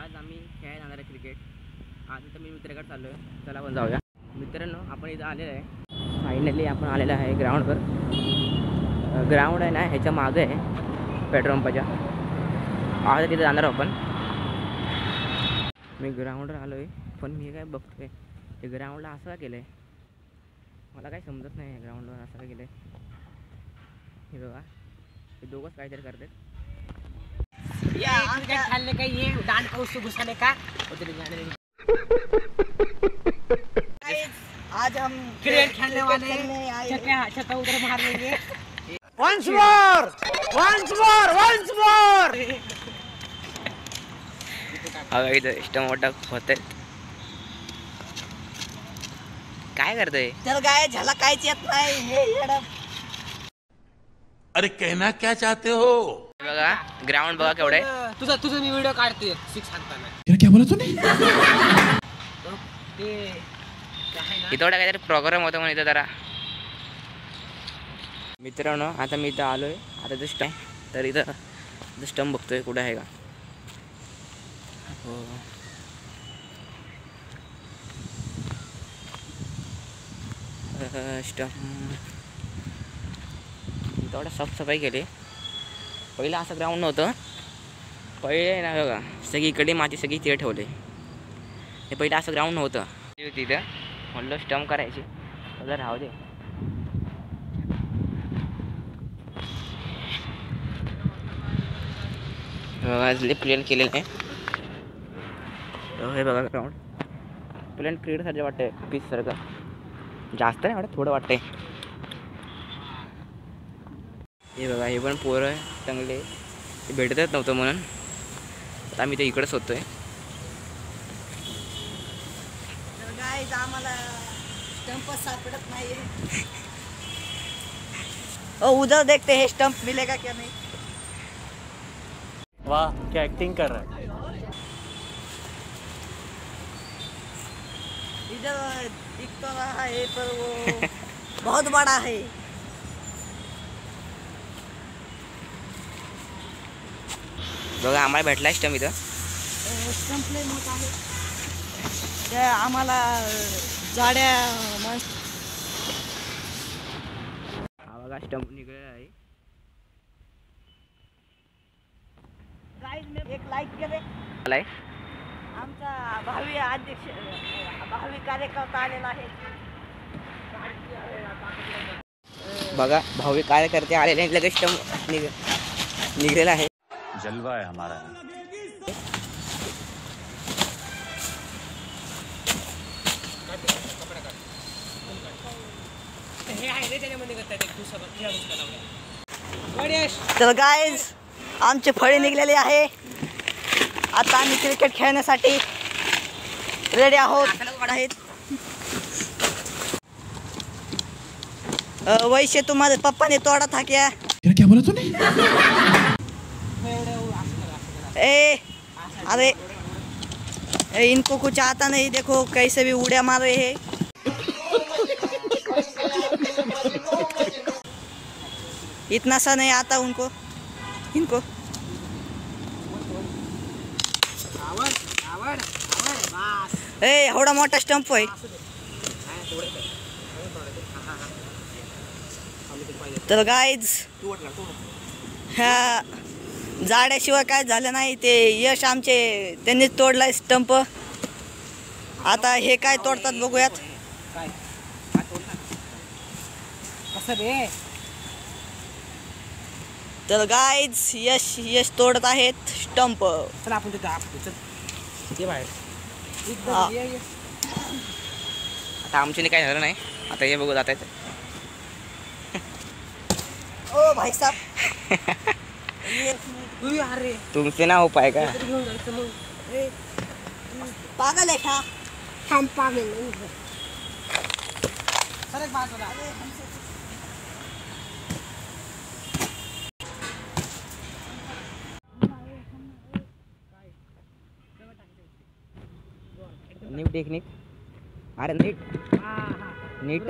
आज आम्ही खेळायला जाणार आहे क्रिकेट। आज इथं मी मित्राकडे चाललो आहे, चला आपण जाऊया। मित्रांनो आपण इथं आलेलो आहे, फायनली आपण आलेलो आहे ग्राउंडवर। ग्राउंड आहे ना ह्याच्या मागे आहे पेट्रोल पंपाच्या, आज तिथे जाणार आपण। मी ग्राउंडवर आलो आहे, पण मी काय बघतोय हे ग्राउंडला असं का केलं आहे, मला काही समजत नाही। ग्राउंडवर असं का केलं आहे हे बघा, हे दोघंच काहीतरी करतात। क्रिकेट खेलने का ये डांट का उसको घुसाने का उधर जाने। आज हम क्रिकेट खेलने वाले हैं, छक्का उधर मार लेंगे। once more अगं इथं स्टमोटक होते, काय करतोय? चल गाय झाला कायच येत नाही हे येडं। अरे कहना क्या चाहते हो? बघा ग्राउंड बघा केवढं आहे। तुझा मी व्हिडिओ काढते सिक्स हाणताना। क्या बोला तूने? ते आहे ना, इथं काहीतरी प्रोग्राम होता म्हणून इथं जरा। मित्रांनो आता मी इथं आलोय, आता जस्ट आहे तर इथं स्टंप बघतोय कुठं आहे का। हो स्टंप थोडं साफसफाई केली। पहिलं असं ग्राउंड नव्हतं, पहिले ना बघा सगळीकडे माती सगळी तिथे ठेवले। हे पहिलं असं ग्राउंड नव्हतं, तिथं म्हणलं स्टंप करायची, तर राहू दे। बघा प्लेन केलेलं आहे, हे बघा ग्राउंड प्लेन क्रिकेटसाठी वाटतंय, पीस सारखं जास्त नाही वाटत, थोडं वाटतंय। हे बघा हे पण पोरं चांगले, ते भेटतच नव्हतं म्हणून आता आम्ही ते इकडेच होतोय। गाइस आम्हाला स्टंप सापडत नाही। उधर देखते हैं स्टंप मिलेगा क्या नहीं। वाह क्या एक्टिंग कर रहा है। इधर दिख तो रहा है पर वो बहुत बड़ा है। बघा आम्हाला भेटला स्टंप इथं, स्टंप लय मोठा आहे, त्या आम्हाला जाड्या मस्त। हा बघा स्टंप निघालेला आहे। गाइस मी एक लाईक केले, आलाय आमचा भावी अध्यक्ष भावी कार्यकर्ता आलेला आहे। बघा भावी कार्यकर्ते आलेले आहेत, लगेच स्टंप निघलेला आहे। जलवा है हमारा। हे आहे रे त्याच्यामध्ये करतात एक दुसरा खेळाडूच लावला। तर गाइस आमचे फळे निघलेले आहे, आता आम्ही क्रिकेट खेळण्यासाठी रेडी आहोत। वैसे तुम्हारे पप्पा ने तोड़ा था क्या? क्या बोला तूने? ए अरे इनको कुछ आता नहीं, देखो कैसे भी उड़िया मार रहे हैं। इतना सा नहीं आता उनको, इनको ए एवढा मोठा स्टंप आहे। तर गाइज ह्या जाड्याशिवाय काय झालं नाही, ते यश आमचे त्यांनीच तोडलाय स्टंप। आता हे काय तोडतात बघूयात। काय कसं रे? तर गाइज यश तोडत आहेत स्टंप। चला आपण तिथं चल ये बाहेर। हा. ये आता आमच्याने काय झालं नाही, आता हे बघू जात आहेत। ओ भाई साहब तू अरे तुमचे ना उपाय का? घेऊन जायचं मग। ए, पागल है क्या? हम पागल नहीं है। सर एक बात बता, नीट टेक्निक, अरे नीट नीट